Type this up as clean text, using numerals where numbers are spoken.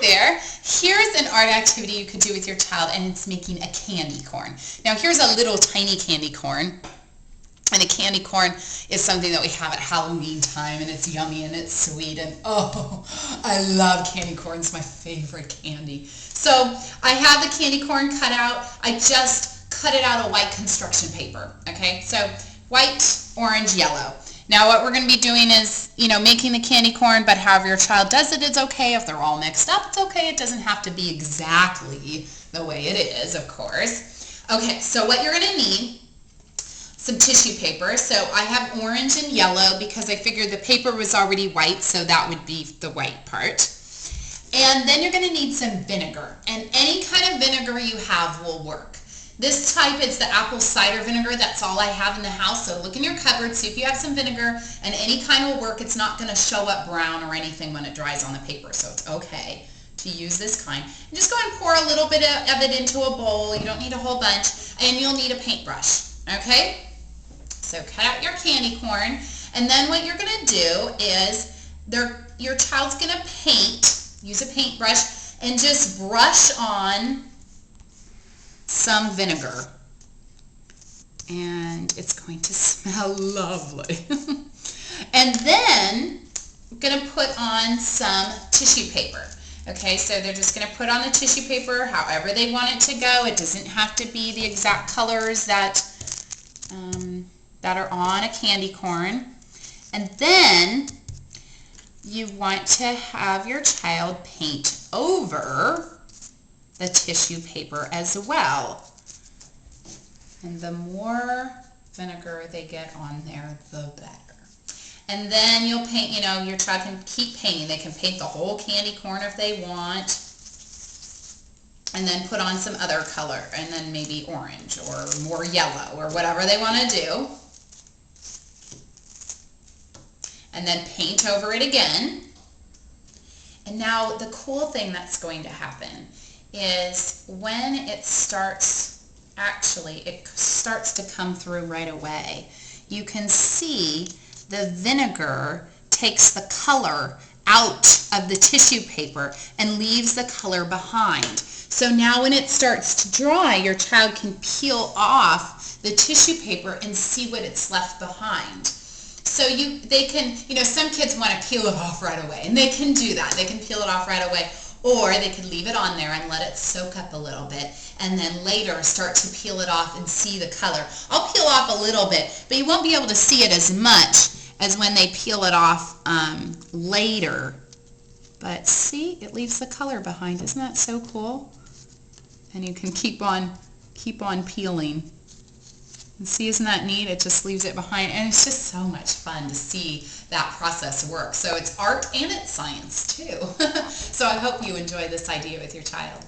there. Here's an art activity you could do with your child, and it's making a candy corn. Now here's a little tiny candy corn. And a candy corn is something that we have at Halloween time, and it's yummy and it's sweet, and oh, I love candy corn. It's my favorite candy. So I have the candy corn cut out. I just cut it out of white construction paper. Okay, so white, orange, yellow. Now what we're going to be doing is, making the candy corn, but however your child does it is okay. If they're all mixed up, it's okay. It doesn't have to be exactly the way it is, of course. Okay, so what you're going to need, some tissue paper. So I have orange and yellow because I figured the paper was already white, so that would be the white part. And then you're going to need some vinegar, and any kind of vinegar you have will work. This type is the apple cider vinegar. That's all I have in the house, so look in your cupboard, see if you have some vinegar, and any kind will work. It's not going to show up brown or anything when it dries on the paper, so it's okay to use this kind. And just go and pour a little bit of it into a bowl. You don't need a whole bunch, and you'll need a paintbrush, okay? So cut out your candy corn, and then what you're going to do is your child's going to paint, use a paintbrush, and just brush on some vinegar. And it's going to smell lovely. And then I'm going to put on some tissue paper. Okay, so they're just going to put on the tissue paper however they want it to go. It doesn't have to be the exact colors that are on a candy corn. And then you want to have your child paint over the tissue paper as well. And the more vinegar they get on there, the better. And then you'll paint, your child can keep painting. They can paint the whole candy corn if they want. And then put on some other color, and then maybe orange or more yellow or whatever they want to do. And then paint over it again. And now the cool thing that's going to happen is when it starts, it starts to come through right away. You can see the vinegar takes the color out of the tissue paper and leaves the color behind. So now when it starts to dry, your child can peel off the tissue paper and see what it's left behind. So they can, some kids want to peel it off right away, and they can do that. They can peel it off right away, or they can leave it on there and let it soak up a little bit, and then later start to peel it off and see the color. I'll peel off a little bit, but you won't be able to see it as much as when they peel it off later. But see, it leaves the color behind. Isn't that so cool? And you can keep on peeling. And see, isn't that neat? It just leaves it behind, and it's just so much fun to see that process work. So it's art and it's science too. So I hope you enjoy this idea with your child.